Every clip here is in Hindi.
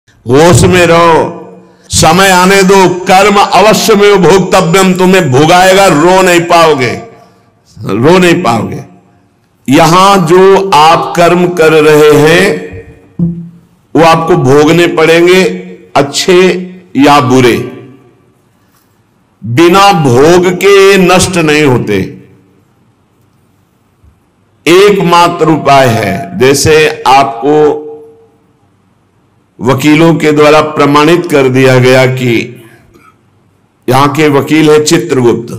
होश में रहो, समय आने दो, कर्म अवश्य में भोक्तव्यम, तुम्हें भोगाएगा, रो नहीं पाओगे, रो नहीं पाओगे। यहां जो आप कर्म कर रहे हैं वो आपको भोगने पड़ेंगे, अच्छे या बुरे। बिना भोग के नष्ट नहीं होते। एकमात्र उपाय है, जैसे आपको वकीलों के द्वारा प्रमाणित कर दिया गया कि यहां के वकील है चित्रगुप्त,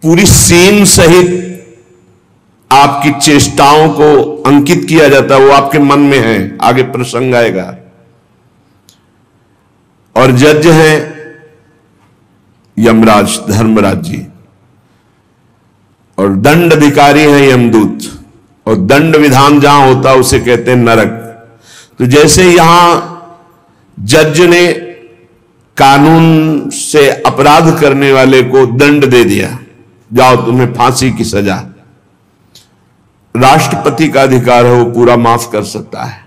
पूरी सीन सहित आपकी चेष्टाओं को अंकित किया जाता है, वो आपके मन में है, आगे प्रसंग आएगा। और जज हैं यमराज धर्मराज जी, और दंड अधिकारी हैं यमदूत, और दंड विधान जहां होता है उसे कहते हैं नरक। तो जैसे यहां जज ने कानून से अपराध करने वाले को दंड दे दिया, जाओ तुम्हें फांसी की सजा, राष्ट्रपति का अधिकार है, वो पूरा माफ कर सकता है।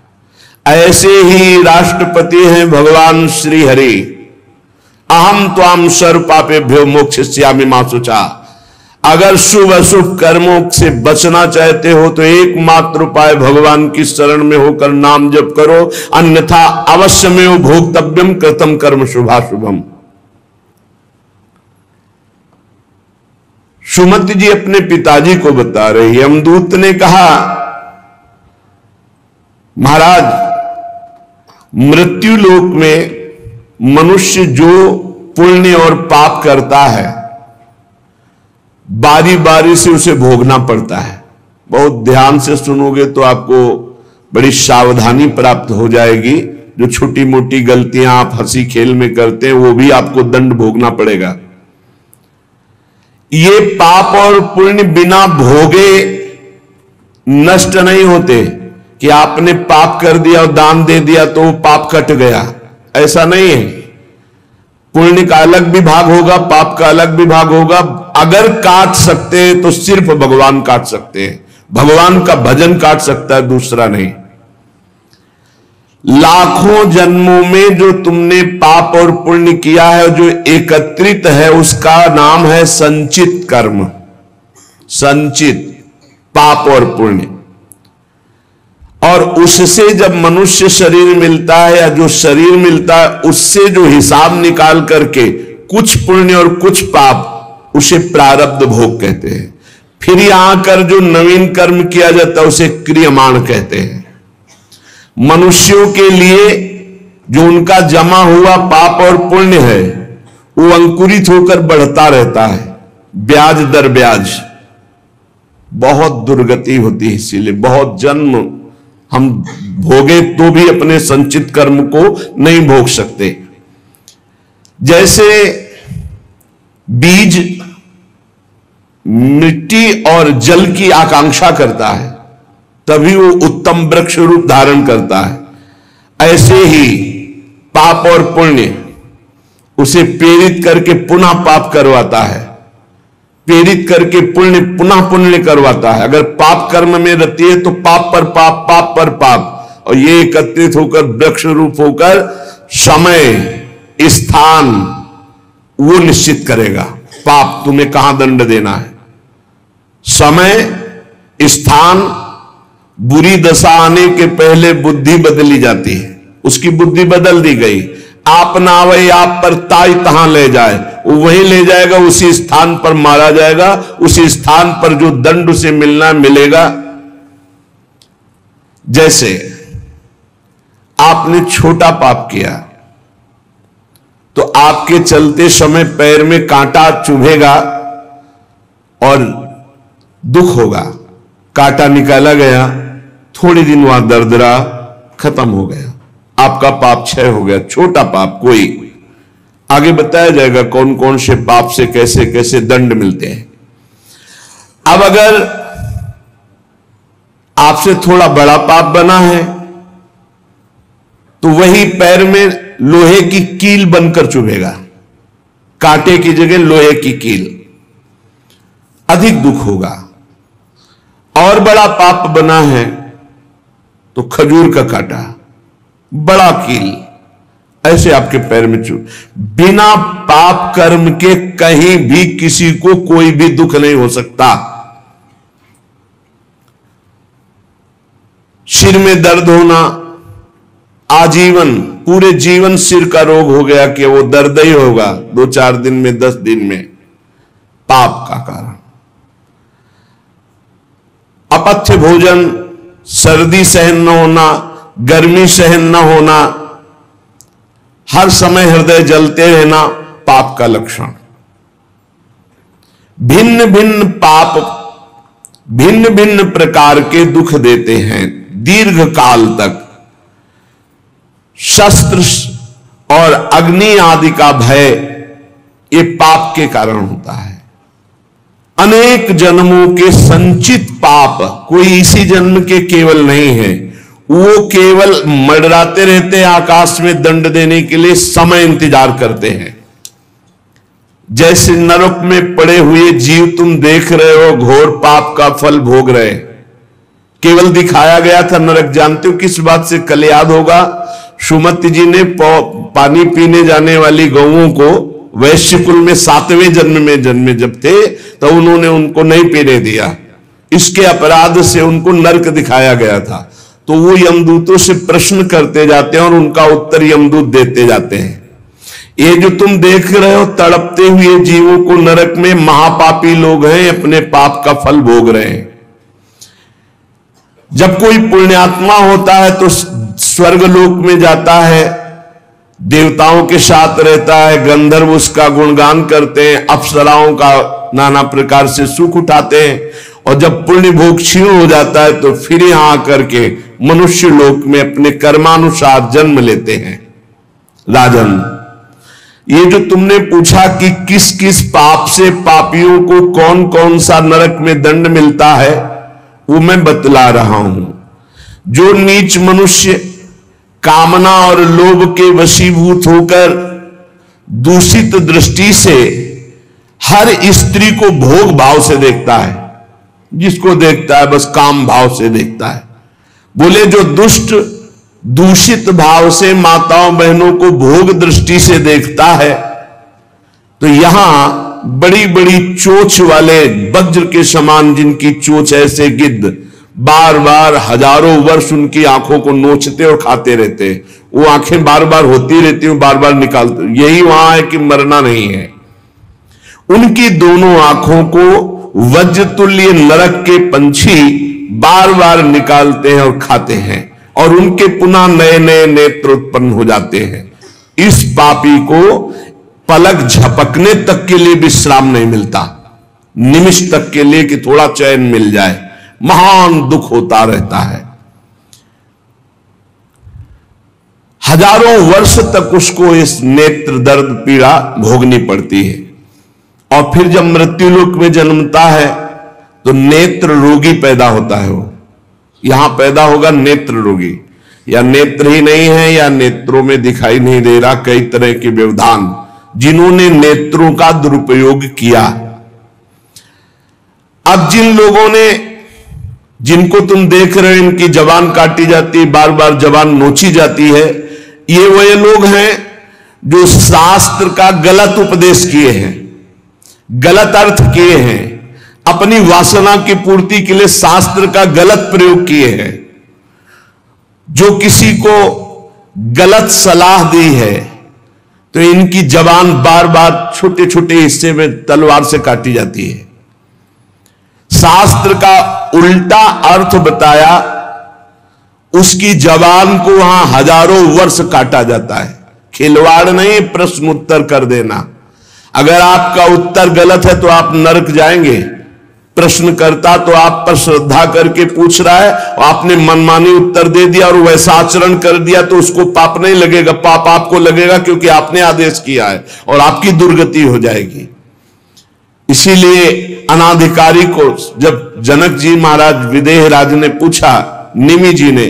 ऐसे ही राष्ट्रपति हैं भगवान श्री हरि। अहम त्वाम सर्व पापेभ्यो मोक्षयिष्यामि मा शुचा। अगर शुभ अशुभ कर्मों से बचना चाहते हो तो एकमात्र उपाय भगवान की शरण में होकर नाम जप करो, अन्यथा अवश्य में भोक्तव्यम कृतम कर्म शुभाशुभम। सुमति जी अपने पिताजी को बता रही, यमदूत ने कहा महाराज, मृत्यु लोक में मनुष्य जो पुण्य और पाप करता है बारी बारी से उसे भोगना पड़ता है। बहुत ध्यान से सुनोगे तो आपको बड़ी सावधानी प्राप्त हो जाएगी। जो छोटी मोटी गलतियां आप हंसी खेल में करते हैं वो भी आपको दंड भोगना पड़ेगा। ये पाप और पुण्य बिना भोगे नष्ट नहीं होते कि आपने पाप कर दिया और दान दे दिया तो वो पाप कट गया, ऐसा नहीं है। पुण्य का अलग विभाग होगा, पाप का अलग विभाग होगा। अगर काट सकते हैं तो सिर्फ भगवान काट सकते हैं, भगवान का भजन काट सकता है, दूसरा नहीं। लाखों जन्मों में जो तुमने पाप और पुण्य किया है, जो एकत्रित है, उसका नाम है संचित कर्म। संचित पाप और पुण्य, और उससे जब मनुष्य शरीर मिलता है या जो शरीर मिलता है उससे जो हिसाब निकाल करके कुछ पुण्य और कुछ पाप, उसे प्रारब्ध भोग कहते हैं। फिर यहां कर जो नवीन कर्म किया जाता है उसे क्रियमाण कहते हैं। मनुष्यों के लिए जो उनका जमा हुआ पाप और पुण्य है वो अंकुरित होकर बढ़ता रहता है, ब्याज दर ब्याज। बहुत दुर्गति होती है, इसीलिए बहुत जन्म हम भोगे तो भी अपने संचित कर्म को नहीं भोग सकते। जैसे बीज मिट्टी और जल की आकांक्षा करता है तभी वो उत्तम वृक्ष रूप धारण करता है, ऐसे ही पाप और पुण्य उसे प्रेरित करके पुनः पाप करवाता है, प्रेरित करके पुण्य पुनः पुण्य करवाता है। अगर पाप कर्म में रहती है तो पाप पर पाप, पाप पर पाप, और ये एकत्रित होकर वृक्ष रूप होकर समय स्थान वो निश्चित करेगा। पाप तुम्हें कहां दंड देना है, समय स्थान। बुरी दशा आने के पहले बुद्धि बदली जाती है, उसकी बुद्धि बदल दी गई। आप ना आवे आप पर ताई तहां ले जाए, वो वहीं ले जाएगा, उसी स्थान पर मारा जाएगा, उसी स्थान पर जो दंड उसे मिलना मिलेगा। जैसे आपने छोटा पाप किया तो आपके चलते समय पैर में कांटा चुभेगा और दुख होगा। कांटा निकाला गया, थोड़ी दिन वहां दर्द रहा, खत्म हो गया, आपका पाप क्षय हो गया। छोटा पाप कोई, आगे बताया जाएगा कौन कौन से पाप से कैसे कैसे दंड मिलते हैं। अब अगर आपसे थोड़ा बड़ा पाप बना है तो वही पैर में लोहे की कील बनकर चुभेगा, कांटे की जगह लोहे की कील, अधिक दुख होगा। और बड़ा पाप बना है तो खजूर का कांटा, बड़ा कील ऐसे आपके पैर में चुभ। बिना पाप कर्म के कहीं भी किसी को कोई भी दुख नहीं हो सकता। सिर में दर्द होना, आजीवन पूरे जीवन सिर का रोग हो गया कि वो दर्द ही होगा 2-4 दिन में, 10 दिन में, पाप का कारण। अपथ्य भोजन, सर्दी सहन न होना, गर्मी सहन न होना, हर समय हृदय जलते रहना, पाप का लक्षण। भिन्न भिन्न पाप भिन्न भिन्न प्रकार के दुख देते हैं दीर्घ काल तक। शस्त्र और अग्नि आदि का भय ये पाप के कारण होता है। अनेक जन्मों के संचित पाप, कोई इसी जन्म के केवल नहीं है, वो केवल मंडराते रहते हैं आकाश में दंड देने के लिए, समय इंतजार करते हैं। जैसे नरक में पड़े हुए जीव तुम देख रहे हो, घोर पाप का फल भोग रहे, केवल दिखाया गया था नरक। जानते हो किस बात से? कल याद होगा सुमति जी ने पानी पीने जाने वाली गौओं को वैश्य कुल में 7वें जन्म में जन्मे जब थे, तो उन्होंने उनको नहीं पीने दिया। इसके अपराध से उनको नरक दिखाया गया था। तो वो यमदूतों से प्रश्न करते जाते हैं और उनका उत्तर यमदूत देते जाते हैं। ये जो तुम देख रहे हो तड़पते हुए जीवों को नरक में, महापापी लोग हैं, अपने पाप का फल भोग रहे हैं। जब कोई पुण्यात्मा होता है तो स्वर्गलोक में जाता है, देवताओं के साथ रहता है, गंधर्व उसका गुणगान करते हैं, अप्सराओं का नाना प्रकार से सुख उठाते हैं। और जब पुण्य भोग क्षीण हो जाता है तो फिर यहां आकर के मनुष्य लोक में अपने कर्मानुसार जन्म लेते हैं। राजन, ये जो तुमने पूछा कि किस किस पाप से पापियों को कौन कौन सा नरक में दंड मिलता है, वो मैं बतला रहा हूं। जो नीच मनुष्य कामना और लोभ के वशीभूत होकर दूषित दृष्टि से हर स्त्री को भोग भाव से देखता है, जिसको देखता है बस काम भाव से देखता है। बोले जो दुष्ट दूषित भाव से माताओं बहनों को भोग दृष्टि से देखता है, तो यहां बड़ी बड़ी चोंच वाले वज्र के समान जिनकी चोंच ऐसे गिद्ध बार बार हजारों वर्ष उनकी आंखों को नोचते और खाते रहते, वो आंखें बार बार होती रहती हैं, बार बार निकालते। यही वहां है कि मरना नहीं है। उनकी दोनों आंखों को वज्र तुल्य नरक के पंछी बार बार निकालते हैं और खाते हैं, और उनके पुनः नए नए नेत्र उत्पन्न हो जाते हैं। इस पापी को पलक झपकने तक के लिए विश्राम नहीं मिलता, निमिष तक के लिए कि थोड़ा चैन मिल जाए, महान दुख होता रहता है। हजारों वर्ष तक उसको इस नेत्र दर्द पीड़ा भोगनी पड़ती है। और फिर जब मृत्युलोक में जन्मता है तो नेत्र रोगी पैदा होता है। वो यहां पैदा होगा नेत्र रोगी, या नेत्र ही नहीं है या नेत्रों में दिखाई नहीं दे रहा, कई तरह के व्यवधान, जिन्होंने नेत्रों का दुरुपयोग किया। अब जिन लोगों ने, जिनको तुम देख रहे हो इनकी जबान काटी जाती है, बार बार जबान नोची जाती है, ये वही लोग हैं जो शास्त्र का गलत उपदेश किए हैं, गलत अर्थ किए हैं, अपनी वासना की पूर्ति के लिए शास्त्र का गलत प्रयोग किए हैं। जो किसी को गलत सलाह दी है तो इनकी जबान बार बार छोटे छोटे हिस्से में तलवार से काटी जाती है। शास्त्र का उल्टा अर्थ बताया, उसकी जबान को वहां हजारों वर्ष काटा जाता है। खिलवाड़ नहीं, प्रश्न उत्तर कर देना। अगर आपका उत्तर गलत है तो आप नरक जाएंगे। प्रश्नकर्ता तो आप पर श्रद्धा करके पूछ रहा है, और आपने मनमानी उत्तर दे दिया और वैसा आचरण कर दिया तो उसको पाप नहीं लगेगा, पाप आपको लगेगा क्योंकि आपने आदेश किया है और आपकी दुर्गति हो जाएगी। इसीलिए अनाधिकारी को जब जनक जी महाराज विदेह राज ने पूछा, निमि जी ने,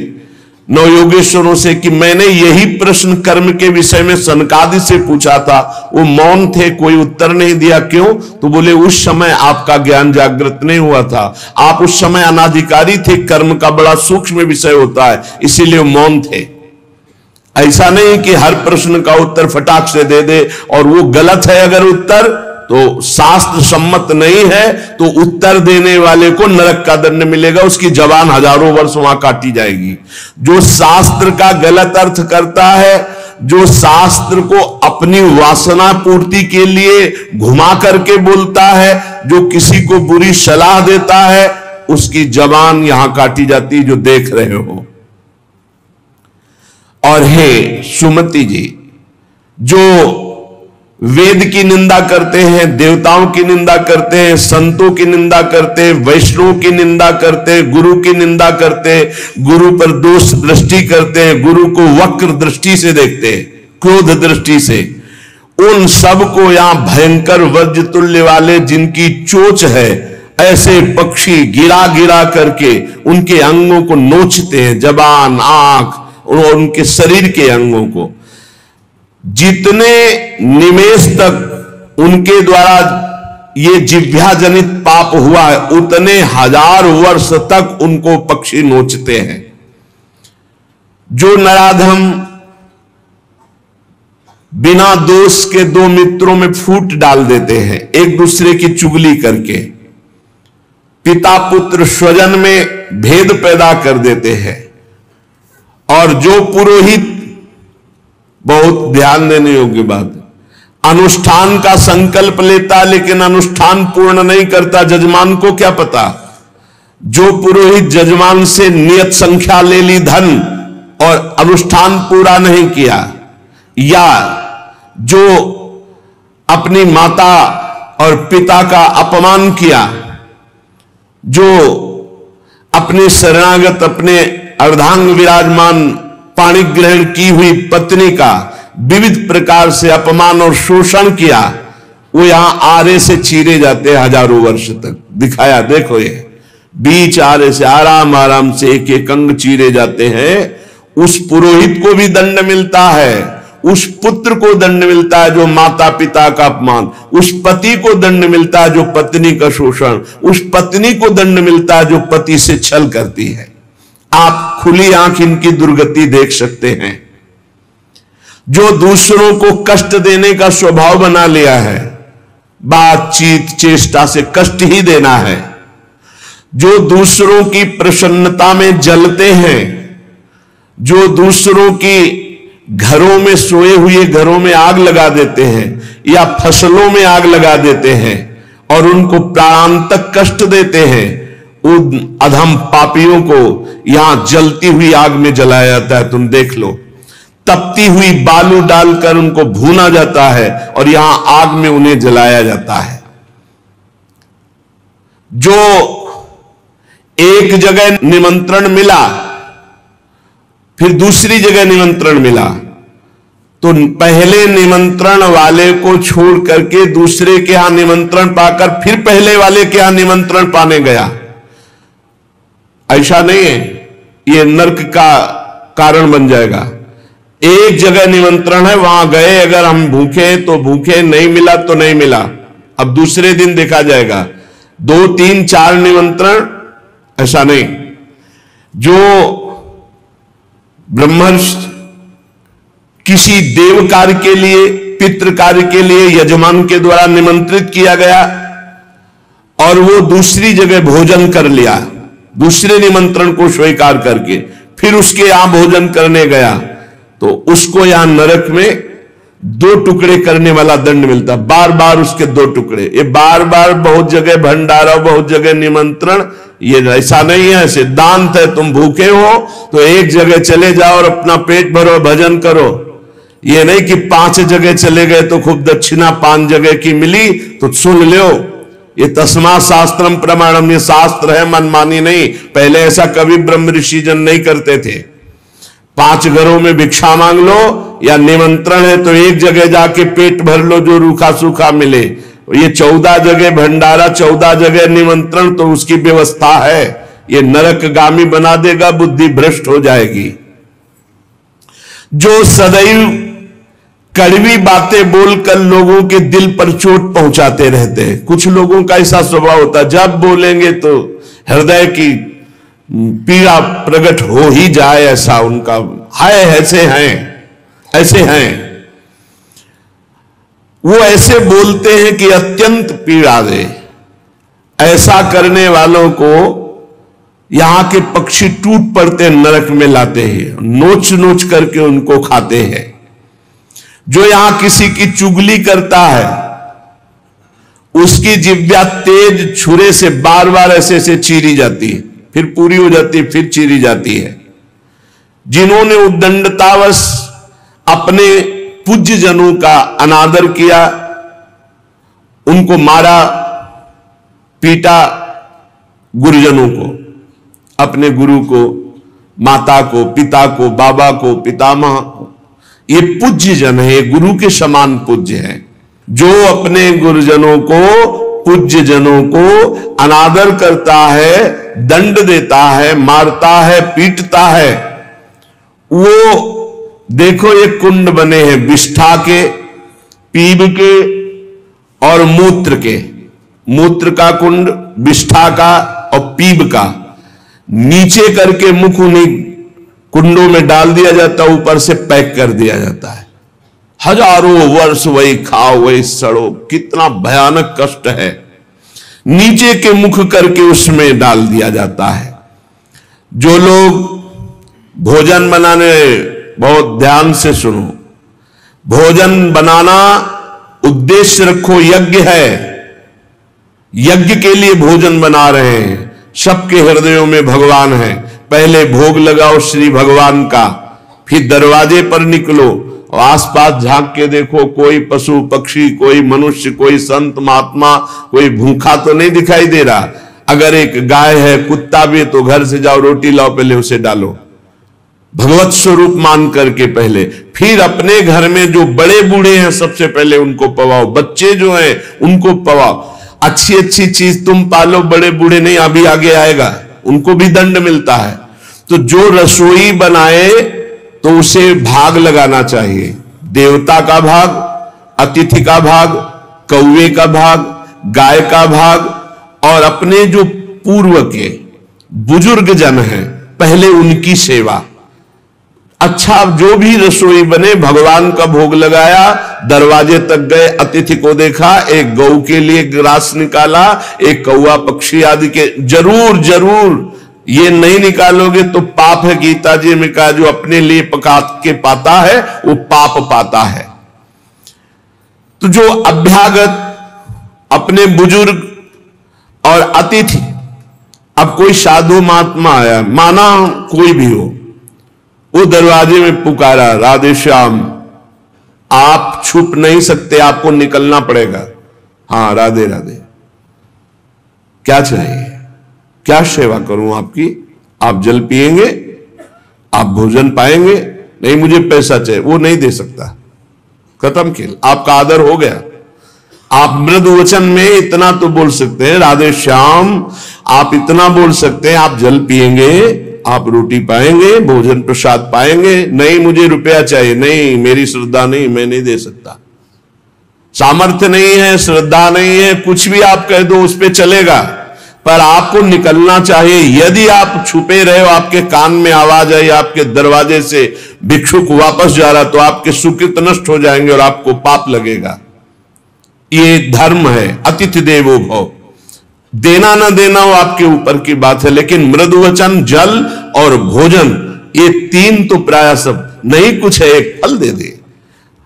नवयोगेश्वरों से कि मैंने यही प्रश्न कर्म के विषय में सनकादि से पूछा था, वो मौन थे, कोई उत्तर नहीं दिया। क्यों? तो बोले उस समय आपका ज्ञान जागृत नहीं हुआ था, आप उस समय अनाधिकारी थे, कर्म का बड़ा सूक्ष्म विषय होता है, इसीलिए मौन थे। ऐसा नहीं कि हर प्रश्न का उत्तर फटाक से दे दे, और वो गलत है अगर उत्तर तो शास्त्र सम्मत नहीं है तो उत्तर देने वाले को नरक का दंड मिलेगा, उसकी जबान हजारों वर्ष वहां काटी जाएगी। जो शास्त्र का गलत अर्थ करता है, जो शास्त्र को अपनी वासना पूर्ति के लिए घुमा करके बोलता है, जो किसी को बुरी सलाह देता है, उसकी जबान यहां काटी जाती है, जो देख रहे हो। और हे सुमति जी, जो वेद की निंदा करते हैं, देवताओं की निंदा करते हैं, संतों की निंदा करते हैं, वैष्णव की निंदा करते हैं, गुरु की निंदा करते हैं, गुरु पर दोष दृष्टि करते हैं, गुरु को वक्र दृष्टि से देखते हैं, क्रोध दृष्टि से, उन सब को यहां भयंकर वज्र तुल्य वाले जिनकी चोंच है, ऐसे पक्षी गिरा गिरा करके उनके अंगों को नोचते हैं, जबान, आंख और उनके शरीर के अंगों को। जितने निमेष तक उनके द्वारा ये जिह्वा जनित पाप हुआ है, उतने हजार वर्ष तक उनको पक्षी नोचते हैं। जो नराधम बिना दोष के दो मित्रों में फूट डाल देते हैं, एक दूसरे की चुगली करके, पिता पुत्र स्वजन में भेद पैदा कर देते हैं, और जो पुरोहित, बहुत ध्यान देने योग्य बात, अनुष्ठान का संकल्प लेता लेकिन अनुष्ठान पूर्ण नहीं करता, जजमान को क्या पता। जो पुरोहित जजमान से नियत संख्या ले ली धन और अनुष्ठान पूरा नहीं किया, या जो अपनी माता और पिता का अपमान किया, जो अपने शरणागत, अपने अर्धांग विराजमान पाणी ग्रहण की हुई पत्नी का विविध प्रकार से अपमान और शोषण किया, वो यहां आरे से चीरे जाते हैं हजारों वर्ष तक। दिखाया, देखो ये बीच आरे से आराम आराम से एक एक अंग चीरे जाते हैं। उस पुरोहित को भी दंड मिलता है, उस पुत्र को दंड मिलता है जो माता पिता का अपमान, उस पति को दंड मिलता है जो पत्नी का शोषण, उस पत्नी को दंड मिलता है जो पति से छल करती है। आप खुली आंख इनकी दुर्गति देख सकते हैं। जो दूसरों को कष्ट देने का स्वभाव बना लिया है, बातचीत चेष्टा से कष्ट ही देना है, जो दूसरों की प्रसन्नता में जलते हैं, जो दूसरों की घरों में, सोए हुए घरों में आग लगा देते हैं या फसलों में आग लगा देते हैं और उनको प्राणांतक कष्ट देते हैं, उन अधम पापियों को यहां जलती हुई आग में जलाया जाता है। तुम देख लो, तपती हुई बालू डालकर उनको भूना जाता है और यहां आग में उन्हें जलाया जाता है। जो एक जगह निमंत्रण मिला, फिर दूसरी जगह निमंत्रण मिला, तो पहले निमंत्रण वाले को छोड़ करके दूसरे के यहां निमंत्रण पाकर फिर पहले वाले के यहां निमंत्रण पाने गया। ऐसा नहीं है, ये नरक का कारण बन जाएगा। एक जगह निमंत्रण है, वहां गए, अगर हम भूखे तो भूखे, नहीं मिला तो नहीं मिला, अब दूसरे दिन देखा जाएगा। 2 3 4 निमंत्रण, ऐसा नहीं। जो ब्रह्मर्षि किसी देव कार्य के लिए, पितृ कार्य के लिए यजमान के द्वारा निमंत्रित किया गया और वो दूसरी जगह भोजन कर लिया, दूसरे निमंत्रण को स्वीकार करके फिर उसके यहां भोजन करने गया, तो उसको यहां नरक में 2 टुकड़े करने वाला दंड मिलता। बार बार उसके 2 टुकड़े, ये बार बार बहुत जगह भंडारा, बहुत जगह निमंत्रण, ये ऐसा नहीं है, सिद्धांत है। तुम भूखे हो तो एक जगह चले जाओ और अपना पेट भरो, भजन करो। ये नहीं कि 5 जगह चले गए तो खूब दक्षिणा 5 जगह की मिली तो सुन लो। ये तस्मा शास्त्रम प्रमाणम, ये शास्त्र है, मनमानी नहीं। पहले ऐसा कभी ब्रह्म ऋषि जन नहीं करते थे। 5 घरों में भिक्षा मांग लो या निमंत्रण है तो एक जगह जाके पेट भर लो जो रूखा सूखा मिले। ये 14 जगह भंडारा, 14 जगह निमंत्रण, तो उसकी व्यवस्था है। ये नरकगामी बना देगा, बुद्धि भ्रष्ट हो जाएगी। जो सदैव कड़वी बातें बोलकर लोगों के दिल पर चोट पहुंचाते रहते हैं। कुछ लोगों का ऐसा स्वभाव होता है, जब बोलेंगे तो हृदय की पीड़ा प्रकट हो ही जाए, ऐसा उनका है। ऐसे हैं वो, ऐसे बोलते हैं कि अत्यंत पीड़ा दे। ऐसा करने वालों को यहां के पक्षी टूट पड़ते नरक में लाते हैं, नोच नोच करके उनको खाते हैं। जो यहां किसी की चुगली करता है, उसकी जिह्वा तेज छुरे से बार बार ऐसे ऐसे चीरी जाती है, फिर पूरी हो जाती है, फिर चीरी जाती है। जिन्होंने उद्दंडतावश अपने पूज्य जनों का अनादर किया, उनको मारा पीटा, गुरुजनों को, अपने गुरु को, माता को, पिता को, बाबा को, पितामह, ये पूज्य जन है, ये गुरु के समान पूज्य है। जो अपने गुरुजनों को, पूज्य जनों को अनादर करता है, दंड देता है, मारता है, पीटता है, वो देखो ये कुंड बने हैं विष्ठा के, पीब के और मूत्र के। मूत्र का कुंड, विष्ठा का और पीब का। नीचे करके मुख उन्हीं कुंडों में डाल दिया जाता है, ऊपर से पैक कर दिया जाता है। हजारों वर्ष वही खाओ वही सड़ो, कितना भयानक कष्ट है। नीचे के मुख करके उसमें डाल दिया जाता है। जो लोग भोजन बनाने, बहुत ध्यान से सुनो, भोजन बनाना उद्देश्य रखो, यज्ञ है, यज्ञ के लिए भोजन बना रहे हैं। सबके हृदयों में भगवान है, पहले भोग लगाओ श्री भगवान का, फिर दरवाजे पर निकलो और आसपास झांक के देखो, कोई पशु पक्षी, कोई मनुष्य, कोई संत महात्मा, कोई भूखा तो नहीं दिखाई दे रहा। अगर एक गाय है, कुत्ता भी, तो घर से जाओ, रोटी लाओ, पहले उसे डालो, भगवत स्वरूप मान करके पहले। फिर अपने घर में जो बड़े बूढ़े हैं, सबसे पहले उनको पवाओ, बच्चे जो हैं उनको पवाओ। अच्छी अच्छी चीज तुम पालो, बड़े बूढ़े नहीं, अभी आगे आएगा, उनको भी दंड मिलता है। तो जो रसोई बनाए तो उसे भाग लगाना चाहिए, देवता का भाग, अतिथि का भाग, कौवे का भाग, गाय का भाग, और अपने जो पूर्व के बुजुर्ग जन हैं पहले उनकी सेवा। अच्छा, जो भी रसोई बने, भगवान का भोग लगाया, दरवाजे तक गए, अतिथि को देखा, एक गौ के लिए ग्रास निकाला, एक कौवा पक्षी आदि के, जरूर जरूर ये नहीं निकालोगे तो पाप है। गीता जी में कहा, जो अपने लिए पका के पाता है वो पाप पाता है। तो जो अभ्यागत, अपने बुजुर्ग और अतिथि, अब कोई साधु महात्मा आया, माना कोई भी हो, वो दरवाजे में पुकारा, राधे श्याम, आप छुप नहीं सकते, आपको निकलना पड़ेगा। हाँ, राधे राधे, क्या चाहिए, क्या सेवा करूं आपकी? आप जल पिएंगे, आप भोजन पाएंगे? नहीं, मुझे पैसा चाहिए। वो नहीं दे सकता, खत्म खेल, आपका आदर हो गया। आप मृदु वचन में इतना तो बोल सकते हैं, राधे श्याम, आप इतना बोल सकते हैं, आप जल पिएंगे, आप रोटी पाएंगे, भोजन प्रसाद पाएंगे। नहीं, मुझे रुपया चाहिए। नहीं, मेरी श्रद्धा नहीं, मैं नहीं दे सकता, सामर्थ्य नहीं है, श्रद्धा नहीं है, कुछ भी आप कह दो उस पर चलेगा, पर आपको निकलना चाहिए। यदि आप छुपे रहे हो, आपके कान में आवाज आई आपके दरवाजे से, भिक्षुक वापस जा रहा, तो आपके सुकृत नष्ट हो जाएंगे और आपको पाप लगेगा। ये धर्म है, अतिथि देवो भव। देना ना देना वो आपके ऊपर की बात है, लेकिन मृदु वचन, जल और भोजन, ये तीन तो प्राय सब, नहीं कुछ है, एक फल दे दे।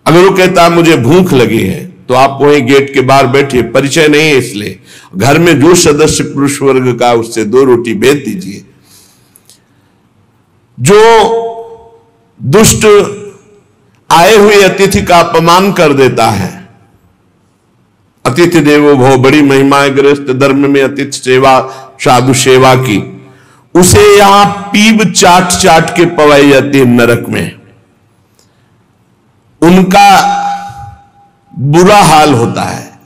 अगर वो कहता है मुझे भूख लगी है, तो आप वहीं गेट के बाहर बैठिए, परिचय नहीं है इसलिए, घर में जो सदस्य पुरुष वर्ग का, उससे 2 रोटी भेज दीजिए। जो दुष्ट आए हुए अतिथि का अपमान कर देता है, अतिथि देवो भव, बड़ी महिमाएं गृहस्थ धर्म में अतिथि सेवा, साधु सेवा की, उसे यहां पीब चाट चाट के पवाई जाती है नरक में। उनका बुरा हाल होता है,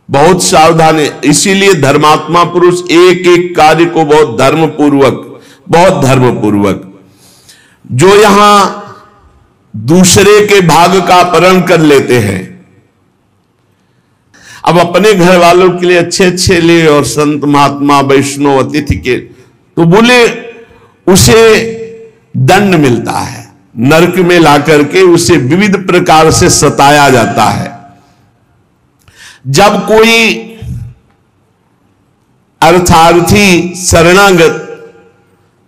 बहुत सावधानी। इसीलिए धर्मात्मा पुरुष एक एक कार्य को बहुत धर्मपूर्वक, जो यहां दूसरे के भाग का अपहरण कर लेते हैं। अब अपने घर वालों के लिए अच्छे अच्छे लिए और संत महात्मा वैष्णव अतिथि के, तो बोले उसे दंड मिलता है, नरक में लाकर के उसे विविध प्रकार से सताया जाता है। जब कोई अर्थार्थी शरणागत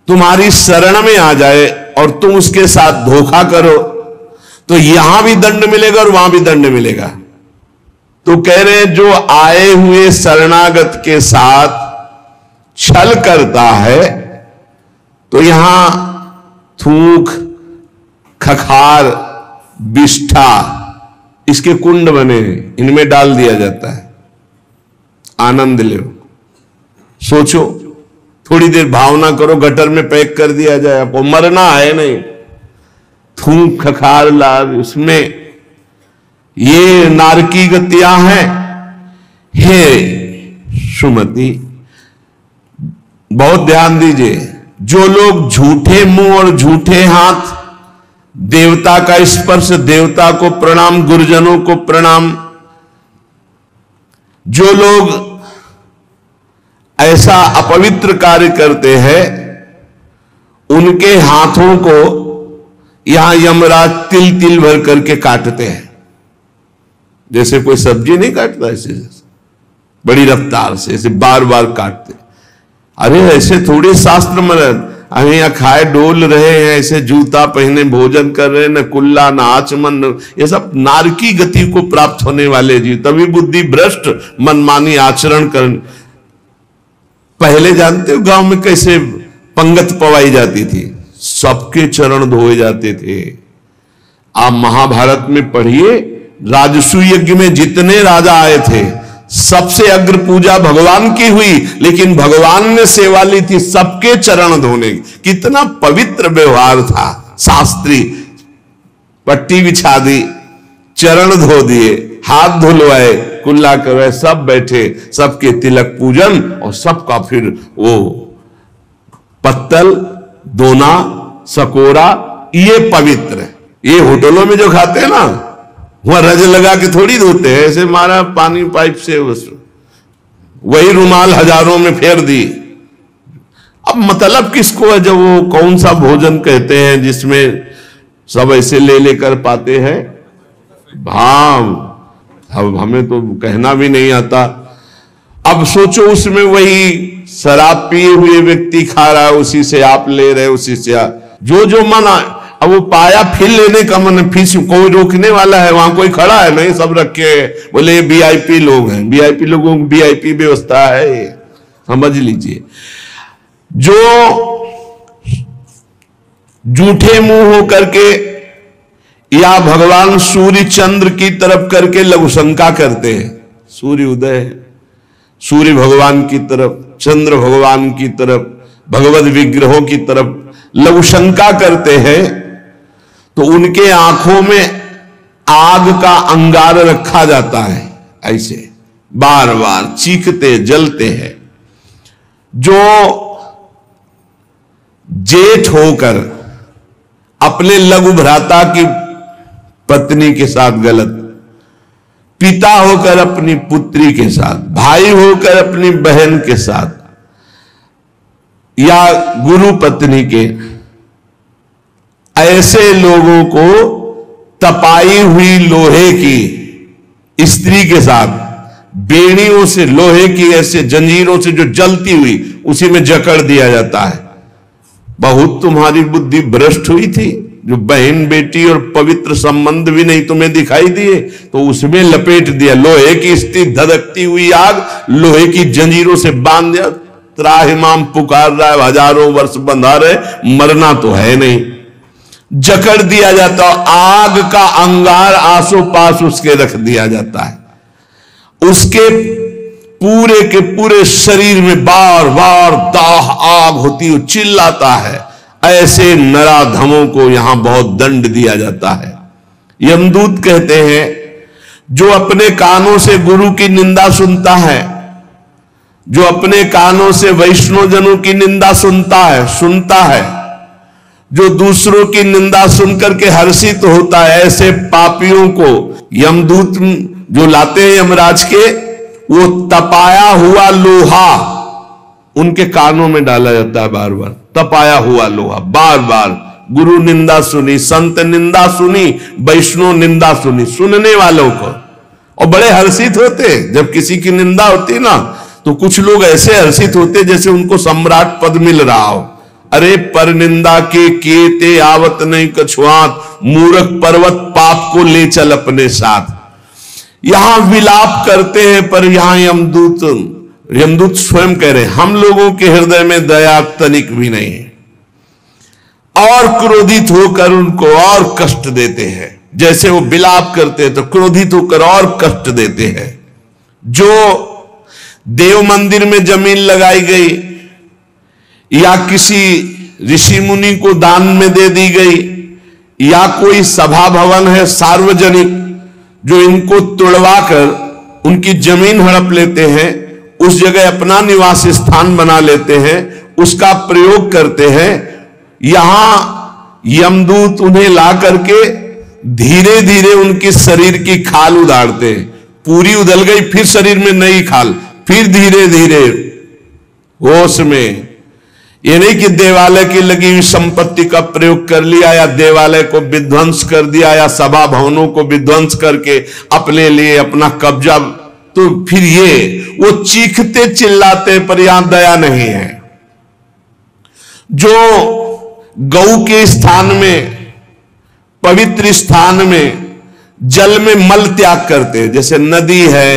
तुम्हारी शरण में आ जाए और तुम उसके साथ धोखा करो तो यहां भी दंड मिलेगा और वहां भी दंड मिलेगा। तो कह रहे हैं जो आए हुए शरणागत के साथ छल करता है तो यहां थूक, खखार, विष्ठा, इसके कुंड बने हैं, इनमें डाल दिया जाता है। आनंद लो, सोचो, थोड़ी देर भावना करो, गटर में पैक कर दिया जाए, आपको मरना है नहीं, थूक, खखार, लाभ, उसमें ये नारकी गतियां हैं। हे सुमति, बहुत ध्यान दीजिए, जो लोग झूठे मुंह और झूठे हाथ, देवता का स्पर्श, देवता को प्रणाम, गुरुजनों को प्रणाम, जो लोग ऐसा अपवित्र कार्य करते हैं उनके हाथों को यहां यमराज तिल तिल भर करके काटते हैं। जैसे कोई सब्जी नहीं काटता, ऐसे बड़ी रफ्तार से ऐसे बार बार काटते। अरे ऐसे थोड़ी शास्त्र में हम यहां खाए डोल रहे हैं, ऐसे जूता पहने भोजन कर रहे हैं, न कुल्ला न आचमन, ये सब नारकी गति को प्राप्त होने वाले जीव, तभी बुद्धि भ्रष्ट मनमानी आचरण कर। पहले जानते हो गांव में कैसे पंगत पवाई जाती थी, सबके चरण धोए जाते थे। आप महाभारत में पढ़िए, राजसूय यज्ञ में जितने राजा आए थे सबसे अग्र पूजा भगवान की हुई, लेकिन भगवान ने सेवा ली थी सबके चरण धोने की। कितना पवित्र व्यवहार था, शास्त्री, पट्टी बिछा दी, चरण धो दिए, हाथ धुलवाए, कुल्ला करवाए, सब बैठे, सबके तिलक पूजन और सबका फिर वो पत्तल, दोना, सकोरा, ये पवित्र है। ये होटलों में जो खाते हैं ना, वहां रज लगा के थोड़ी धोते हैं, ऐसे मारा पानी पाइप से, बस वही रुमाल हजारों में फेर दी। अब मतलब किसको है, जब वो कौन सा भोजन कहते हैं जिसमें सब ऐसे ले लेकर पाते हैं, भाव, अब हमें तो कहना भी नहीं आता। अब सोचो उसमें वही शराब पिए हुए व्यक्ति खा रहा है, उसी से आप ले रहे, उसी से जो जो मना। अब वो पाया फिर लेने का मन, फिर कोई रोकने वाला है, वहां कोई खड़ा है नहीं, सब रखे हैं, बोले ये वीआईपी लोग हैं, वीआईपी लोगों की वीआईपी व्यवस्था है, समझ लीजिए। जो झूठे मुंह हो करके या भगवान सूर्य चंद्र की तरफ करके लघु शंका करते हैं, सूर्य उदय है, सूर्य भगवान की तरफ, चंद्र भगवान की तरफ, भगवत विग्रहों की तरफ लघु शंका करते हैं, तो उनके आंखों में आग का अंगार रखा जाता है, ऐसे बार बार चीखते जलते हैं। जो जेठ होकर अपने लघु भ्राता की पत्नी के साथ गलत, पिता होकर अपनी पुत्री के साथ, भाई होकर अपनी बहन के साथ, या गुरु पत्नी के, ऐसे लोगों को तपाई हुई लोहे की स्त्री के साथ बेड़ियों से, लोहे की ऐसे जंजीरों से जो जलती हुई, उसी में जकड़ दिया जाता है। बहुत तुम्हारी बुद्धि भ्रष्ट हुई थी, जो बहन बेटी और पवित्र संबंध भी नहीं तुम्हें दिखाई दिए, तो उसमें लपेट दिया, लोहे की स्थिति, धधकती हुई आग, लोहे की जंजीरों से बांध दिया। त्राहिमाम पुकार रहा है, हजारों वर्ष बंधा रहे, मरना तो है नहीं, जकड़ दिया जाता, आग का अंगार आसो पास उसके रख दिया जाता है। उसके पूरे के पूरे शरीर में बार बार दाह आग होती है, चिल्लाता है। ऐसे नराधमों को यहां बहुत दंड दिया जाता है। यमदूत कहते हैं, जो अपने कानों से गुरु की निंदा सुनता है, जो अपने कानों से वैष्णव जनों की निंदा सुनता है, जो दूसरों की निंदा सुनकर के हर्षित होता है, ऐसे पापियों को यमदूत जो लाते हैं यमराज के, वो तपाया हुआ लोहा उनके कानों में डाला जाता है। बार बार तपाया हुआ लोहा, बार बार गुरु निंदा सुनी, संत निंदा सुनी, वैष्णव निंदा सुनी, सुनने वालों को, और बड़े हर्षित होते। जब किसी की निंदा होती ना, तो कुछ लोग ऐसे हर्षित होते जैसे उनको सम्राट पद मिल रहा हो। अरे पर निंदा के केते आवत नहीं कछुआत, मूर्ख पर्वत पाप को ले चल अपने साथ। यहां विलाप करते हैं, पर यहां यमदूत स्वयं कह रहे हैं, हम लोगों के हृदय में दया तनिक भी नहीं है, और क्रोधित होकर उनको और कष्ट देते हैं। जैसे वो विलाप करते हैं तो क्रोधित होकर और कष्ट देते हैं। जो देव मंदिर में जमीन लगाई गई या किसी ऋषि मुनि को दान में दे दी गई, या कोई सभा भवन है सार्वजनिक, जो इनको तुड़वा कर उनकी जमीन हड़प लेते हैं, उस जगह अपना निवास स्थान बना लेते हैं, उसका प्रयोग करते हैं। यहां यमदूत उन्हें ला करके धीरे धीरे उनके शरीर की खाल उधारते हैं। पूरी उधल गई, फिर शरीर में नई खाल, फिर धीरे धीरे होश में। ये नहीं कि देवालय की लगी हुई संपत्ति का प्रयोग कर लिया, या देवालय को विध्वंस कर दिया, या सभा भवनों को विध्वंस करके अपने लिए अपना कब्जा, तो फिर ये वो चीखते चिल्लाते, पर यहां दया नहीं है। जो गौ के स्थान में, पवित्र स्थान में जल में मल त्याग करते हैं, जैसे नदी है,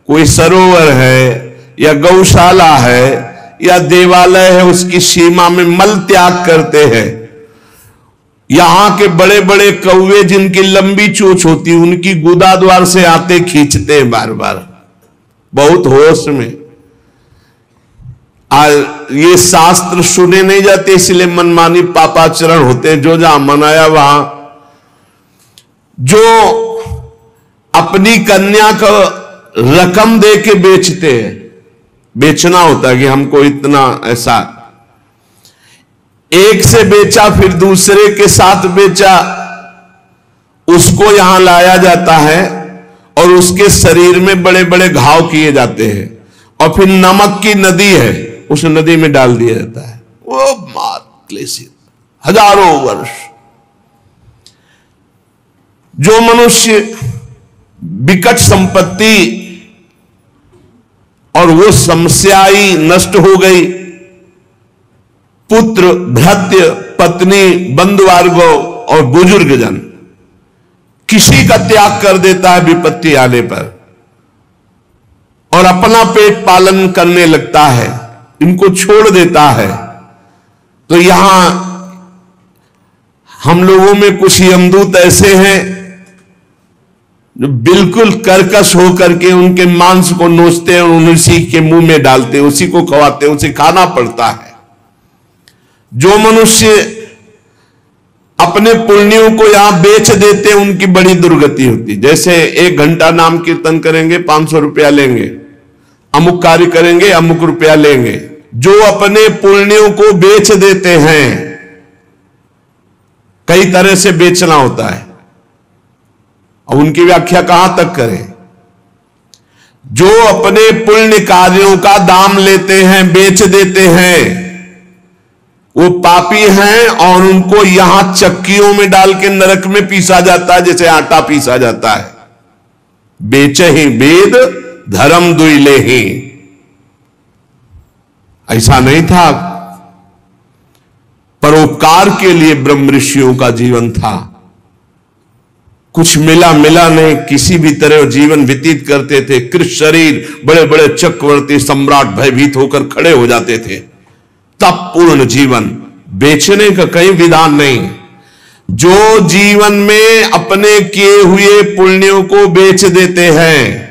कोई सरोवर है, या गौशाला है, या देवालय है, उसकी सीमा में मल त्याग करते हैं। यहां के बड़े बड़े कौवे जिनकी लंबी चोंच होती है, उनकी गुदा द्वार से आते खींचते हैं बार बार, बहुत होश में। ये शास्त्र सुने नहीं जाते, इसलिए मनमानी पापाचरण होते हैं। जो जहां मनाया वहां, जो अपनी कन्या को रकम दे के बेचते हैं, बेचना होता है कि हमको इतना, ऐसा एक से बेचा फिर दूसरे के साथ बेचा, उसको यहां लाया जाता है और उसके शरीर में बड़े बड़े घाव किए जाते हैं, और फिर नमक की नदी है, उस नदी में डाल दिया जाता है। वो मात क्लेशित हजारों वर्ष। जो मनुष्य विकट संपत्ति और वो समस्याई नष्ट हो गई, पुत्र, भृत्य, पत्नी, बंधुवर्ग और बुजुर्ग जन, किसी का त्याग कर देता है विपत्ति आने पर, और अपना पेट पालन करने लगता है, इनको छोड़ देता है। तो यहां हम लोगों में कुछ यमदूत ऐसे हैं जो बिल्कुल कर्कश होकर के उनके मांस को नोचते हैं और उसी के मुंह में डालते हैं, उसी को खवाते हैं, उसे खाना पड़ता है। जो मनुष्य अपने पुण्यों को यहां बेच देते हैं, उनकी बड़ी दुर्गति होती। जैसे 1 घंटा नाम कीर्तन करेंगे 500 रुपया लेंगे, अमुक कार्य करेंगे अमुक रुपया लेंगे। जो अपने पुण्यों को बेच देते हैं, कई तरह से बेचना होता है, और उनकी व्याख्या कहां तक करें। जो अपने पुण्य कार्यों का दाम लेते हैं, बेच देते हैं, वो पापी हैं, और उनको यहां चक्कियों में डाल के नरक में पीसा जाता है, जैसे आटा पीसा जाता है। बेचे ही वेद धर्म दुइले ही, ऐसा नहीं था। परोपकार के लिए ब्रह्म ऋषियों का जीवन था। कुछ मिला नहीं, किसी भी तरह जीवन व्यतीत करते थे। कृष्ण शरीर, बड़े बड़े चक्रवर्ती सम्राट भयभीत होकर खड़े हो जाते थे। तब पूर्ण जीवन, बेचने का कहीं विधान नहीं। जो जीवन में अपने किए हुए पुण्यों को बेच देते हैं,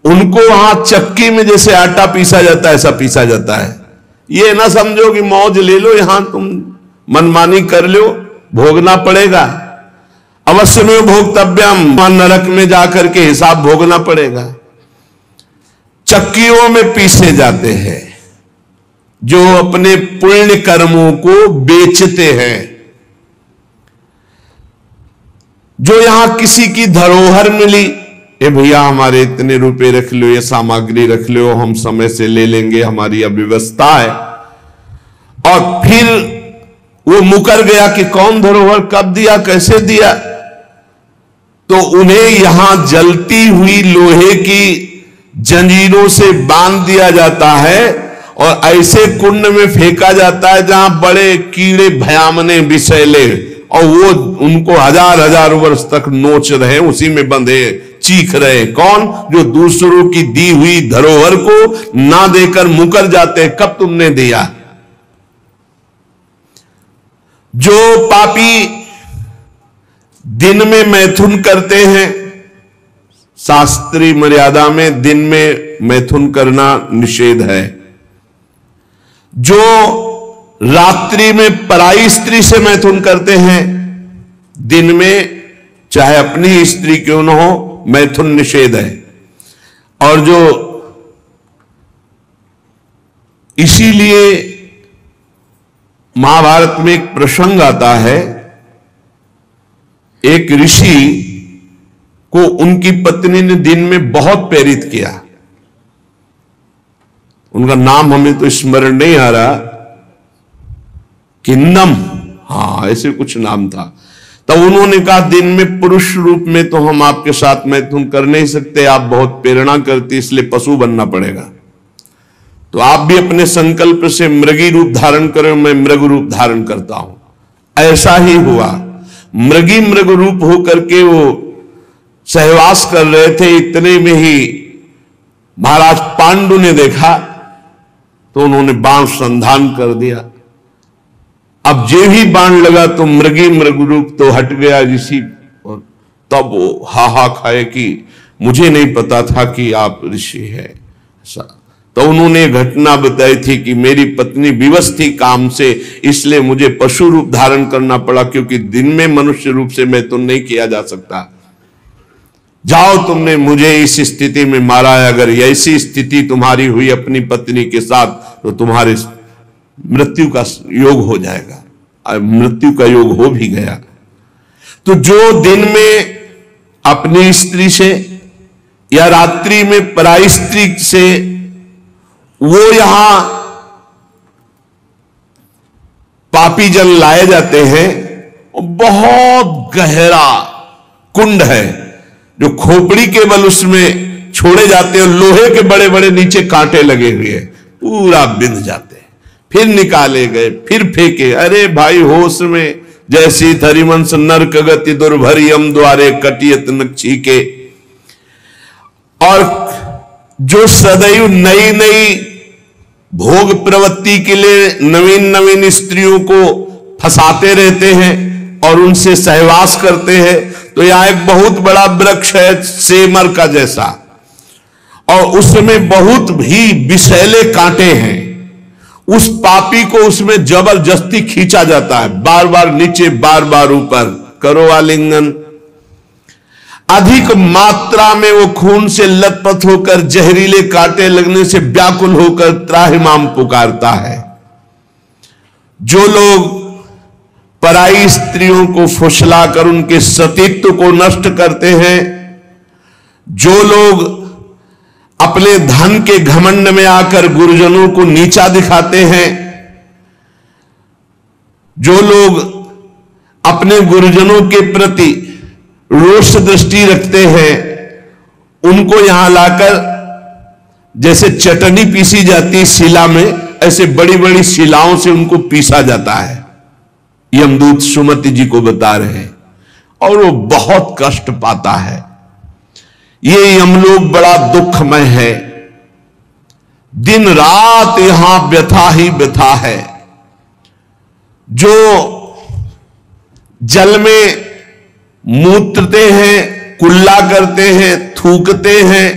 उनको वहां चक्की में जैसे आटा पीसा जाता है, ऐसा पीसा जाता है। ये ना समझो कि मौज ले लो, यहां तुम मनमानी कर लो, भोगना पड़ेगा। अवश्य में भोक्तव्यम, नरक में जाकर के हिसाब भोगना पड़ेगा। चक्कियों में पीसे जाते हैं, जो अपने पुण्य कर्मों को बेचते हैं, जो यहां किसी की धरोहर मिली, ए भैया हमारे इतने रुपए रख लो, ये सामग्री रख लो, हम समय से ले लेंगे, हमारी अव्यवस्था है, और फिर वो मुकर गया कि कौन धरोहर कब दिया कैसे दिया, तो उन्हें यहां जलती हुई लोहे की जंजीरों से बांध दिया जाता है और ऐसे कुंड में फेंका जाता है जहां बड़े कीड़े भयामने विषैले, और वो उनको हजार हजार वर्ष तक नोच रहे, उसी में बंधे चीख रहे। कौन? जो दूसरों की दी हुई धरोहर को ना देकर मुकर जाते, कब तुमने दिया। जो पापी दिन में मैथुन करते हैं, शास्त्रीय मर्यादा में दिन में मैथुन करना निषेध है। जो रात्रि में पराई स्त्री से मैथुन करते हैं, दिन में चाहे अपनी स्त्री क्यों न हो, मैथुन निषेध है। और जो इसीलिए महाभारत में एक प्रसंग आता है, एक ऋषि को उनकी पत्नी ने दिन में बहुत प्रेरित किया, उनका नाम हमें तो स्मरण नहीं आ रहा, किन्नम, हाँ ऐसे कुछ नाम था। तब उन्होंने कहा दिन में पुरुष रूप में तो हम आपके साथ मैथुन कर नहीं सकते, आप बहुत प्रेरणा करती, इसलिए पशु बनना पड़ेगा। तो आप भी अपने संकल्प से मृगी रूप धारण करो, मैं मृग रूप धारण करता हूं। ऐसा ही हुआ, मृग रूप होकर के वो सहवास कर रहे थे। इतने में ही महाराज पांडु ने देखा तो उन्होंने बाण संधान कर दिया। अब जे ही बाण लगा तो मृग रूप तो हट गया ऋषि, और तब वो हा खाए कि मुझे नहीं पता था कि आप ऋषि हैं। तो उन्होंने घटना बताई थी कि मेरी पत्नी विवश थी काम से, इसलिए मुझे पशु रूप धारण करना पड़ा, क्योंकि दिन में मनुष्य रूप से मैं तो नहीं किया जा सकता। जाओ, तुमने मुझे इस स्थिति में मारा है, अगर ऐसी स्थिति तुम्हारी हुई अपनी पत्नी के साथ तो तुम्हारे मृत्यु का योग हो जाएगा। मृत्यु का योग हो भी गया। तो जो दिन में अपनी स्त्री से या रात्रि में पराई स्त्री से, वो यहां पापी जल लाए जाते हैं। बहुत गहरा कुंड है जो खोपड़ी के बल उसमें छोड़े जाते हैं, लोहे के बड़े बड़े नीचे कांटे लगे हुए, पूरा बिंध जाते हैं। फिर निकाले गए, फिर फेंके। अरे भाई होश में जैसी थरिमंस नरक गति दुर्भरियम द्वारे कटियत नक्षी के। और जो सदैव नई नई भोग प्रवृत्ति के लिए नवीन नवीन स्त्रियों को फंसाते रहते हैं और उनसे सहवास करते हैं, तो यहां एक बहुत बड़ा वृक्ष है सेमर का जैसा, और उसमें बहुत ही विषैले कांटे हैं। उस पापी को उसमें जबरदस्ती खींचा जाता है, बार बार नीचे बार बार ऊपर, करो आलिंगन। अधिक मात्रा में वो खून से लथपथ होकर जहरीले कांटे लगने से व्याकुल होकर त्राहिमाम पुकारता है। जो लोग पराई स्त्रियों को फुसलाकर उनके सतीत्व को नष्ट करते हैं, जो लोग अपने धन के घमंड में आकर गुरुजनों को नीचा दिखाते हैं, जो लोग अपने गुरुजनों के प्रति रोष दृष्टि रखते हैं, उनको यहां लाकर जैसे चटनी पीसी जाती है शिला में, ऐसे बड़ी बड़ी शिलाओं से उनको पीसा जाता है। यमदूत सुमति जी को बता रहे हैं, और वो बहुत कष्ट पाता है। ये यमलोक बड़ा दुखमय है, दिन रात यहां व्यथा ही व्यथा है। जो जल में मूत्रते हैं, कुल्ला करते हैं, थूकते हैं,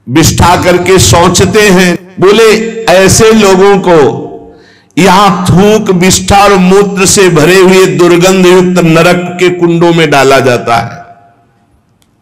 बिष्ठा करके सोचते हैं, बोले ऐसे लोगों को यहां थूक विष्ठा और मूत्र से भरे हुए दुर्गंध युक्त नरक के कुंडों में डाला जाता है।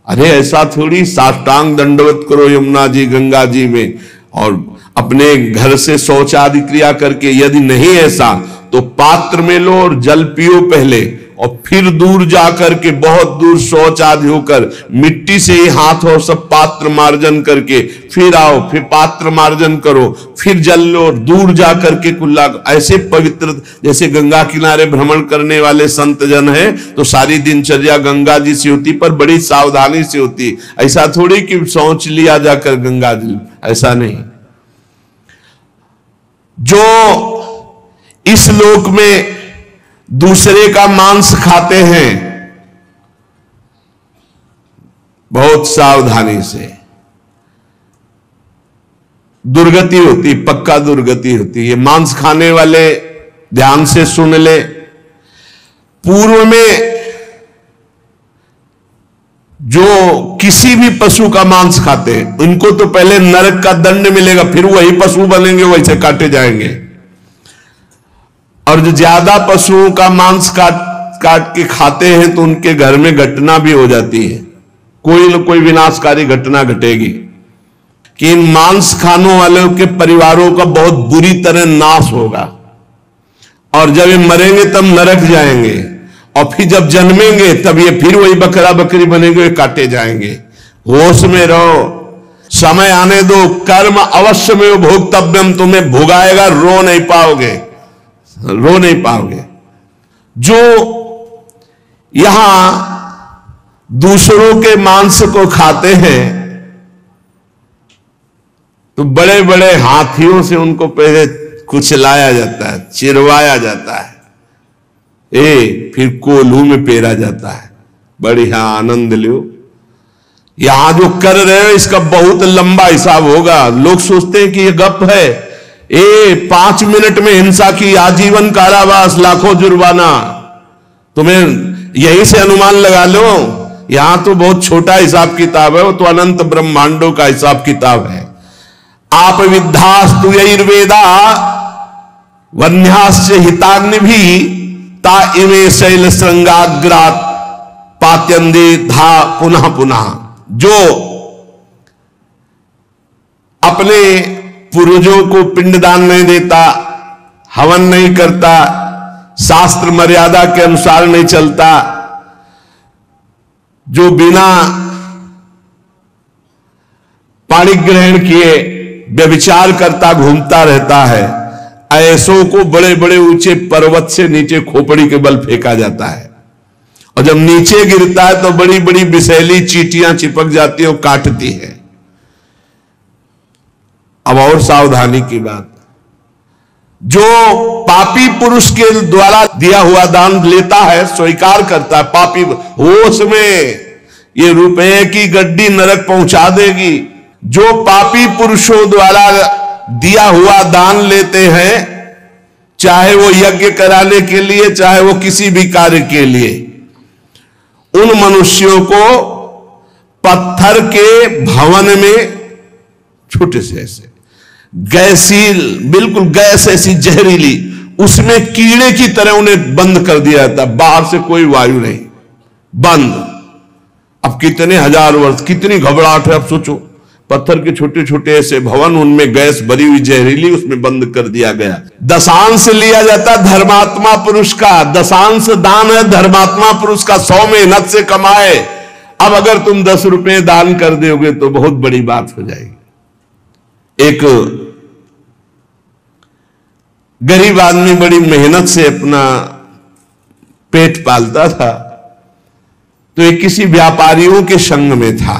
अरे ऐसा थोड़ी, साष्टांग दंडवत करो यमुना जी गंगा जी में, और अपने घर से शौच आदि क्रिया करके, यदि नहीं ऐसा तो पात्र में लो और जल पियो पहले, और फिर दूर जाकर के बहुत दूर शौच आदि होकर मिट्टी से ही हाथ और सब पात्र मार्जन करके फिर आओ, फिर पात्र मार्जन करो, फिर जल लो, दूर जाकर के कुल्ला। ऐसे पवित्र, जैसे गंगा किनारे भ्रमण करने वाले संत जन हैं तो सारी दिनचर्या गंगा जी से होती, पर बड़ी सावधानी से होती। ऐसा थोड़ी कि शौच लिया जाकर गंगा जी, ऐसा नहीं। जो इस लोक में दूसरे का मांस खाते हैं, बहुत सावधानी से दुर्गति होती, पक्का दुर्गति होती। ये मांस खाने वाले ध्यान से सुन ले, पूर्व में जो किसी भी पशु का मांस खाते हैं उनको तो पहले नरक का दंड मिलेगा, फिर वही पशु बनेंगे, वैसे काटे जाएंगे। और जो ज्यादा पशुओं का मांस काट के खाते हैं तो उनके घर में घटना भी हो जाती है, कोई न कोई विनाशकारी घटना घटेगी कि इन मांस खाने वालों के परिवारों का बहुत बुरी तरह नाश होगा। और जब ये मरेंगे तब नरक जाएंगे, और फिर जब जन्मेंगे तब ये फिर वही बकरा बकरी बनेंगे, वे काटे जाएंगे। होश में रहो, समय आने दो, कर्म अवश्य में भोक्तव्यम, तुम्हें भुगाएगा, रो नहीं पाओगे, रो नहीं पाओगे। जो यहां दूसरों के मांस को खाते हैं तो बड़े बड़े हाथियों से उनको पहले कुचलाया जाता है, चिरवाया जाता है, फिर कोल्हू में पेरा जाता है। बढ़िया आनंद लो। यहां जो कर रहे हो इसका बहुत लंबा हिसाब होगा। लोग सोचते हैं कि ये गप है, 5 मिनट में हिंसा की आजीवन कारावास, लाखों जुर्माना। तुम्हें यहीं से अनुमान लगा लो, यहां तो बहुत छोटा हिसाब किताब है, वो तो अनंत ब्रह्मांडों का हिसाब किताब है। आप विद्धास्तु यैर्वेदा वन्यास्य हिताग्निभि ता इमे शैल श्रृंगाग्रात पात्यंदे धा पुनः पुनः। जो अपने पूर्वजों को पिंडदान नहीं देता, हवन नहीं करता, शास्त्र मर्यादा के अनुसार नहीं चलता, जो बिना पाणी ग्रहण किए व्यभिचार करता घूमता रहता है, ऐसों को बड़े बड़े ऊंचे पर्वत से नीचे खोपड़ी के बल फेंका जाता है। और जब नीचे गिरता है तो बड़ी बड़ी विषैली चींटियां चिपक जाती है और काटती है। अब और सावधानी की बात, जो पापी पुरुष के द्वारा दिया हुआ दान लेता है, स्वीकार करता है, पापी होश में ये रुपए की गड्डी नरक पहुंचा देगी। जो पापी पुरुषों द्वारा दिया हुआ दान लेते हैं, चाहे वो यज्ञ कराने के लिए, चाहे वो किसी भी कार्य के लिए, उन मनुष्यों को पत्थर के भवन में छोटे से ऐसे गैसील, बिल्कुल गैस ऐसी जहरीली, उसमें कीड़े की तरह उन्हें बंद कर दिया जाता, बाहर से कोई वायु नहीं, बंद। अब कितने हजार वर्ष, कितनी घबराहट है। अब सोचो, पत्थर के छोटे छोटे ऐसे भवन, उनमें गैस भरी हुई जहरीली, उसमें बंद कर दिया गया। दशांश लिया जाता धर्मात्मा पुरुष का, दशांश दान है धर्मात्मा पुरुष का, 100 मेहनत से कमाए। अब अगर तुम 10 रुपए दान कर दोगे तो बहुत बड़ी बात हो जाएगी। एक गरीब आदमी बड़ी मेहनत से अपना पेट पालता था, तो एक किसी व्यापारियों के संग में था।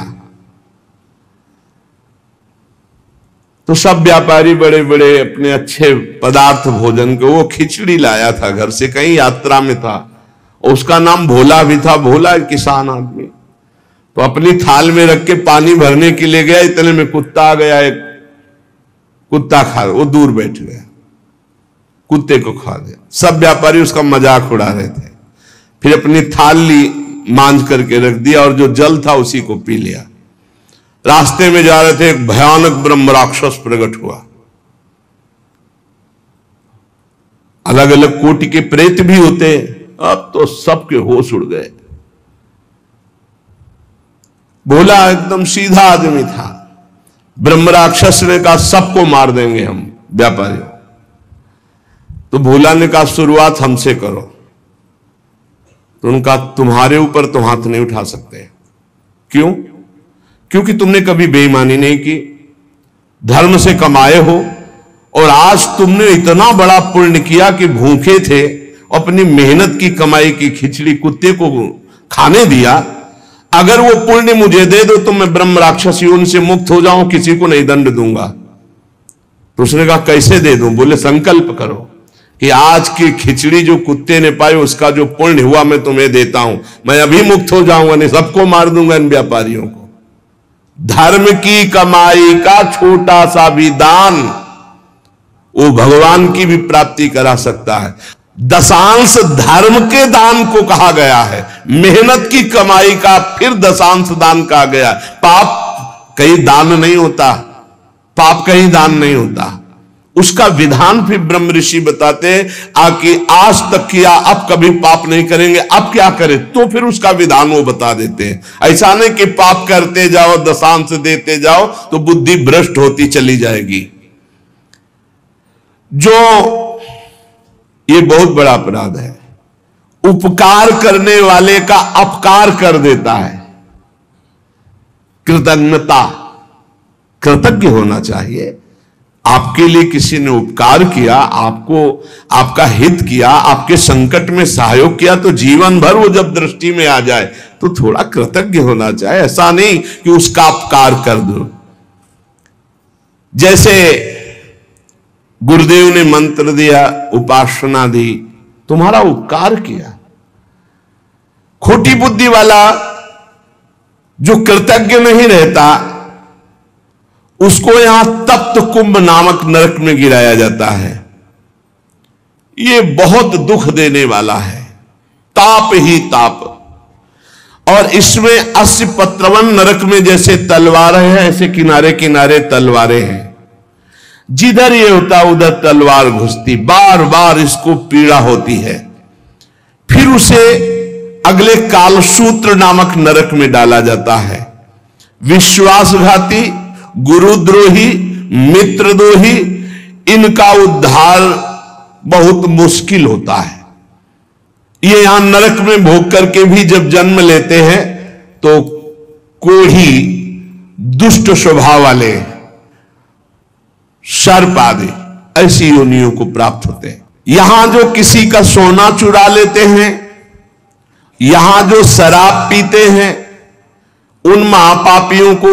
तो सब व्यापारी बड़े बड़े अपने अच्छे पदार्थ भोजन के, वो खिचड़ी लाया था घर से, कहीं यात्रा में था, और उसका नाम भोला भी था। भोला किसान आदमी, तो अपनी थाल में रख के पानी भरने के लिए गया, इतने में कुत्ता आ गया। एक कुत्ता खा, वो दूर बैठ गया, कुत्ते को खा दिया। सब व्यापारी उसका मजाक उड़ा रहे थे। फिर अपनी थाल ली, मांझ करके रख दिया, और जो जल था उसी को पी लिया। रास्ते में जा रहे थे, एक भयानक ब्रह्म राक्षस प्रकट हुआ। अलग अलग कोटि के प्रेत भी होते, अब तो सबके होश उड़ गए। भोला एकदम सीधा आदमी था, ब्रह्म राक्षस ने कहा सबको मार देंगे हम व्यापारी। तो भोला ने कहा शुरुआत हमसे करो। तो उनका तुम्हारे ऊपर तो हाथ नहीं उठा सकते। क्यों? क्योंकि तुमने कभी बेईमानी नहीं की, धर्म से कमाए हो, और आज तुमने इतना बड़ा पुण्य किया कि भूखे थे, अपनी मेहनत की कमाई की खिचड़ी कुत्ते को खाने दिया। अगर वो पुण्य मुझे दे दो तो मैं ब्रह्म राक्षस योनि से मुक्त हो जाऊं, किसी को नहीं दंड दूंगा। तो उसने कहा कैसे दे दूं? बोले संकल्प करो कि आज की खिचड़ी जो कुत्ते ने पाई उसका जो पुण्य हुआ मैं तुम्हें देता हूं, मैं अभी मुक्त हो जाऊंगा, नहीं सबको मार दूंगा इन व्यापारियों को। धर्म की कमाई का छोटा सा भी दान वो भगवान की भी प्राप्ति करा सकता है। दशांश धर्म के दान को कहा गया है, मेहनत की कमाई का फिर दशांश दान कहा गया। पाप कहीं दान नहीं होता, पाप कहीं दान नहीं होता, उसका विधान फिर ब्रह्म ऋषि बताते कि आज तक किया, अब कभी पाप नहीं करेंगे, अब क्या करें, तो फिर उसका विधान वो बता देते हैं। ऐसा नहीं कि पाप करते जाओ दशांश देते जाओ तो बुद्धि भ्रष्ट होती चली जाएगी। जो ये बहुत बड़ा अपराध है, उपकार करने वाले का अपकार कर देता है। कृतज्ञता, कृतज्ञ होना चाहिए। आपके लिए किसी ने उपकार किया, आपको आपका हित किया, आपके संकट में सहयोग किया, तो जीवन भर वो जब दृष्टि में आ जाए तो थोड़ा कृतज्ञ होना चाहिए। ऐसा नहीं कि उसका अपकार कर दो। जैसे गुरुदेव ने मंत्र दिया, उपासना दी, तुम्हारा उपकार किया। खोटी बुद्धि वाला जो कृतज्ञ नहीं रहता उसको यहां तप्त कुंभ नामक नरक में गिराया जाता है। ये बहुत दुख देने वाला है, ताप ही ताप। और इसमें 80 पत्रवन नरक में जैसे तलवारें हैं, ऐसे किनारे किनारे तलवारें हैं। जिधर ये होता उधर तलवार घुसती, बार बार इसको पीड़ा होती है। फिर उसे अगले कालसूत्र नामक नरक में डाला जाता है। विश्वासघाती, गुरुद्रोही, मित्रद्रोही, इनका उद्धार बहुत मुश्किल होता है। ये यहां नरक में भोग करके भी जब जन्म लेते हैं तो कोढ़ी, दुष्ट स्वभाव वाले, सर्प आदि ऐसी योनियों को प्राप्त होते हैं। यहां जो किसी का सोना चुरा लेते हैं, यहां जो शराब पीते हैं, उन महापापियों को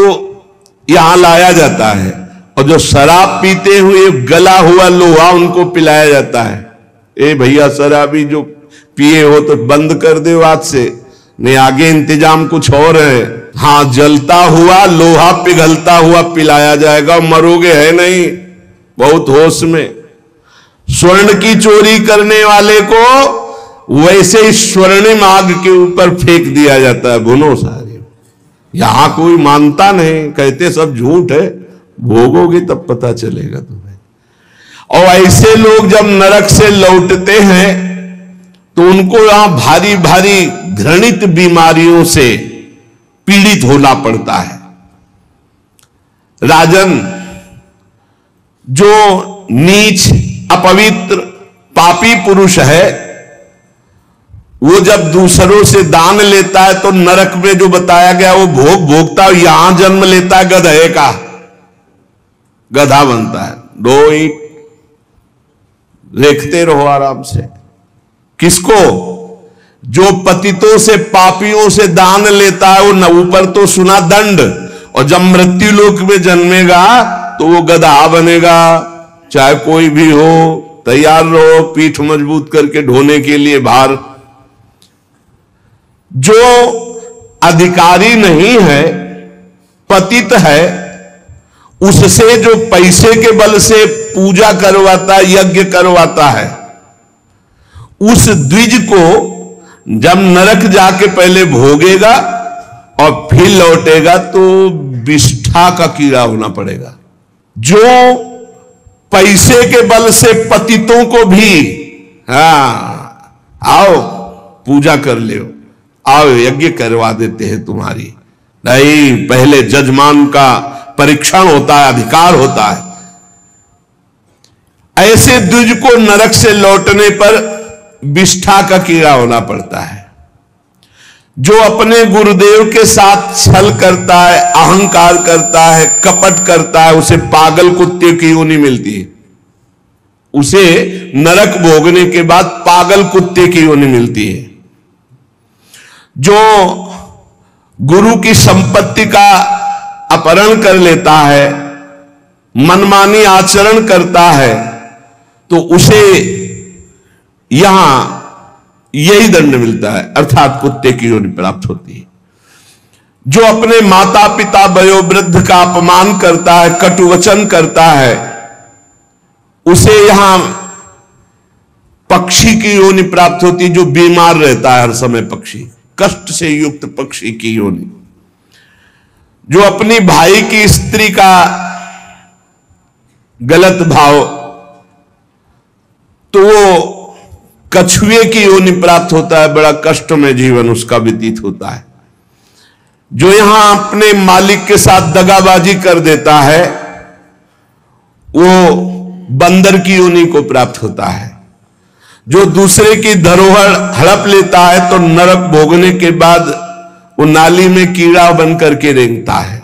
यहां लाया जाता है, और जो शराब पीते हुए गला हुआ लोहा उनको पिलाया जाता है। ए भैया शराबी जो पिए हो तो बंद कर दो आज से, नहीं आगे इंतजाम कुछ और है। हाँ, जलता हुआ लोहा पिघलता हुआ पिलाया जाएगा, मरोगे है नहीं, बहुत होश में। स्वर्ण की चोरी करने वाले को वैसे ही स्वर्णिम आग के ऊपर फेंक दिया जाता है, भुनो सारी। यहां कोई मानता नहीं, कहते सब झूठ है, भोगोगे तब पता चलेगा तुम्हें। और ऐसे लोग जब नरक से लौटते हैं तो उनको यहां भारी भारी घृणित बीमारियों से पीड़ित होना पड़ता है। राजन, जो नीच, अपवित्र, पापी पुरुष है, वो जब दूसरों से दान लेता है तो नरक में जो बताया गया वो भोग भोगता है। यहां जन्म लेता है गधे का, गधा बनता है। 2 ईंट देखते रहो आराम से। किसको? जो पतितों से, पापियों से दान लेता है, वो न ऊपर तो सुना दंड, और जब मृत्यु लोक में जन्मेगा तो वो गधा बनेगा। चाहे कोई भी हो, तैयार रहो पीठ मजबूत करके ढोने के लिए भार। जो अधिकारी नहीं है, पतित है, उससे जो पैसे के बल से पूजा करवाता, यज्ञ करवाता है, उस द्विज को जब नरक जाके पहले भोगेगा और फिर लौटेगा तो विष्ठा का कीड़ा होना पड़ेगा। जो पैसे के बल से पतितों को भी, आओ पूजा कर ले, आओ यज्ञ करवा देते हैं तुम्हारी, नहीं पहले जजमान का परीक्षण होता है, अधिकार होता है। ऐसे द्विज को नरक से लौटने पर विष्ठा का कीड़ा होना पड़ता है। जो अपने गुरुदेव के साथ छल करता है, अहंकार करता है, कपट करता है, उसे पागल कुत्ते की योनि मिलती है। उसे नरक भोगने के बाद पागल कुत्ते की योनि मिलती है। जो गुरु की संपत्ति का अपहरण कर लेता है, मनमानी आचरण करता है, तो उसे यहां यही दंड मिलता है, अर्थात कुत्ते की योनि प्राप्त होती है। जो अपने माता पिता वयोवृद्ध का अपमान करता है, कटुवचन करता है, उसे यहां पक्षी की योनि प्राप्त होती है। जो बीमार रहता है हर समय, पक्षी, कष्ट से युक्त पक्षी की योनि। जो अपनी भाई की स्त्री का गलत भाव, तो वो कछुए की योनि प्राप्त होता है। बड़ा कष्ट में जीवन उसका व्यतीत होता है। जो यहां अपने मालिक के साथ दगाबाजी कर देता है, वो बंदर की योनि को प्राप्त होता है। जो दूसरे की धरोहर हड़प लेता है, तो नरक भोगने के बाद वो नाली में कीड़ा बनकर के रेंगता है।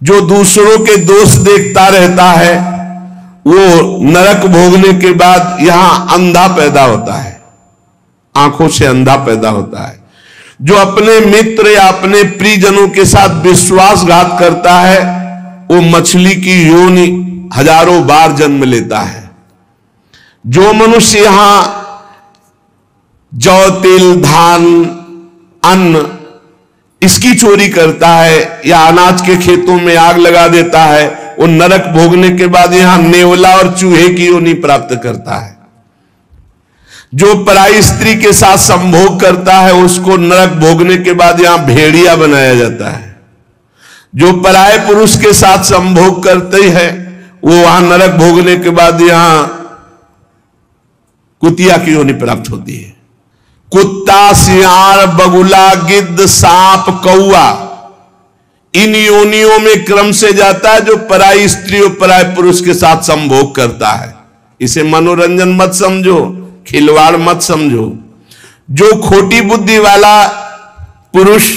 जो दूसरों के दोष देखता रहता है, वो नरक भोगने के बाद यहां अंधा पैदा होता है, आंखों से अंधा पैदा होता है। जो अपने मित्र या अपने प्रियजनों के साथ विश्वासघात करता है, वो मछली की योनि हजारों बार जन्म लेता है। जो मनुष्य यहां जौ, तिल, धान, अन्न इसकी चोरी करता है, या अनाज के खेतों में आग लगा देता है, वो नरक भोगने के बाद यहां नेवला और चूहे की योनि प्राप्त करता है। जो पराई स्त्री के साथ संभोग करता है, उसको नरक भोगने के बाद यहां भेड़िया बनाया जाता है। जो पराये पुरुष के साथ संभोग करते हैं, वो वहां नरक भोगने के बाद यहां कुतिया की योनि प्राप्त होती है। कुत्ता, सियार, बगुला, गिद्ध, सांप, कौआ, इन योनियों में क्रम से जाता है जो पराई स्त्री और पराय पुरुष के साथ संभोग करता है। इसे मनोरंजन मत समझो, खिलवाड़ मत समझो। जो खोटी बुद्धि वाला पुरुष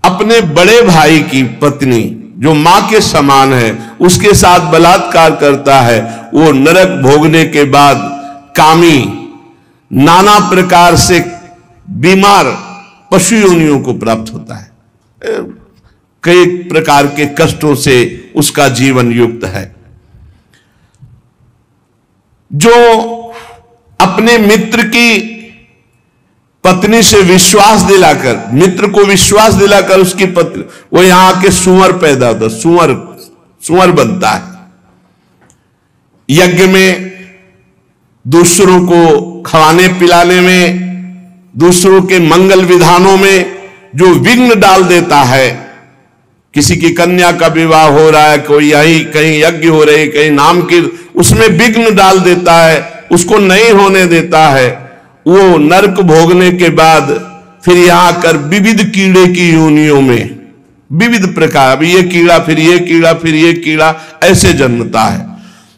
अपने बड़े भाई की पत्नी, जो मां के समान है, उसके साथ बलात्कार करता है, वो नरक भोगने के बाद कामी, नाना प्रकार से बीमार पशु योनियों को प्राप्त होता है। कई प्रकार के कष्टों से उसका जीवन युक्त है। जो अपने मित्र की पत्नी से विश्वास दिलाकर, मित्र को विश्वास दिलाकर उसकी पत्नी, वो यहां के सुअर पैदा होता है, सुअर बनता है। यज्ञ में, दूसरों को खवाने पिलाने में, दूसरों के मंगल विधानों में जो विघ्न डाल देता है, किसी की कन्या का विवाह हो रहा है, कोई यहीं कहीं यज्ञ हो रहे, कहीं नाम की, उसमें विघ्न डाल देता है, उसको नहीं होने देता है, वो नरक भोगने के बाद फिर यहां आकर विविध कीड़े की योनियों में, विविध प्रकार, अभी ये कीड़ा, फिर ये कीड़ा, फिर ये कीड़ा, ऐसे जन्मता है।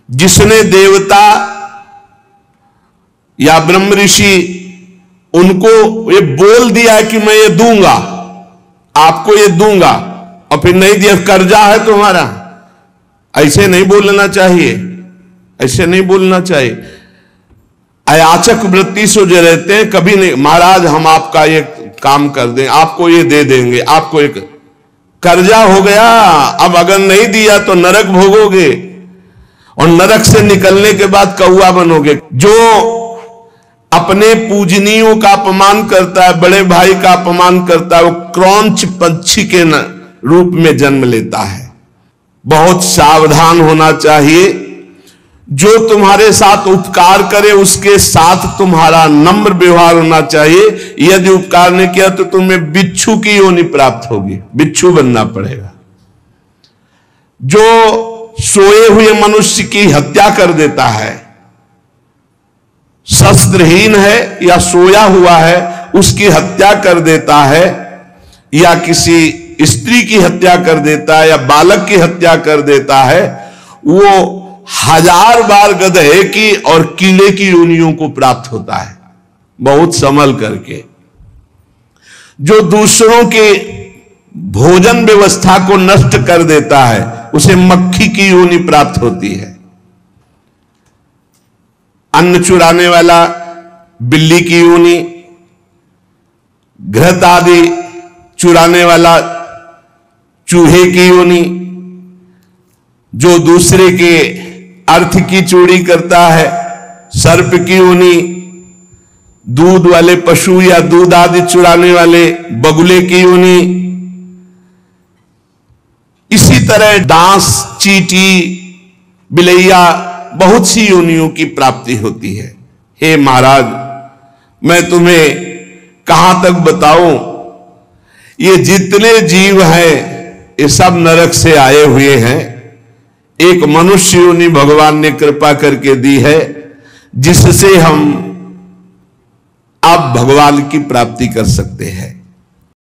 जिसने देवता या ब्रह्म ऋषि उनको ये बोल दिया कि मैं ये दूंगा, आपको ये दूंगा, और फिर नहीं दिया, कर्जा है तुम्हारा, ऐसे नहीं बोलना चाहिए, ऐसे नहीं बोलना चाहिए। अयाचक वृत्ति से जो रहते हैं, कभी नहीं, महाराज हम आपका ये काम कर दें, आपको ये दे देंगे, आपको एक कर्जा हो गया, अब अगर नहीं दिया तो नरक भोगोगे, और नरक से निकलने के बाद कौआ बनोगे। जो अपने पूजनीयों का अपमान करता है, बड़े भाई का अपमान करता है, वो क्रौंच पक्षी के रूप में जन्म लेता है। बहुत सावधान होना चाहिए। जो तुम्हारे साथ उपकार करे उसके साथ तुम्हारा नम्र व्यवहार होना चाहिए। यदि उपकार नहीं किया तो तुम्हें बिच्छू की योनि प्राप्त होगी, बिच्छू बनना पड़ेगा। जो सोए हुए मनुष्य की हत्या कर देता है, शस्त्रहीन है या सोया हुआ है, उसकी हत्या कर देता है, या किसी स्त्री की हत्या कर देता है या बालक की हत्या कर देता है, वो 1000 बार गधे की और कीड़े की योनियों को प्राप्त होता है, बहुत संभल करके। जो दूसरों के भोजन व्यवस्था को नष्ट कर देता है, उसे मक्खी की योनि प्राप्त होती है। अन्न चुराने वाला बिल्ली की योनि, घृत आदि चुराने वाला चूहे की योनि, जो दूसरे के अर्थ की चोरी करता है सर्प की योनि, दूध वाले पशु या दूध आदि चुराने वाले बगुले की योनि। इसी तरह डांस, चींटी, बिलैया, बहुत सी योनियों की प्राप्ति होती है। हे महाराज, मैं तुम्हें कहां तक बताऊं, ये जितने जीव हैं ये सब नरक से आए हुए हैं। एक मनुष्य योनि भगवान ने कृपा करके दी है, जिससे हम अब भगवान की प्राप्ति कर सकते हैं।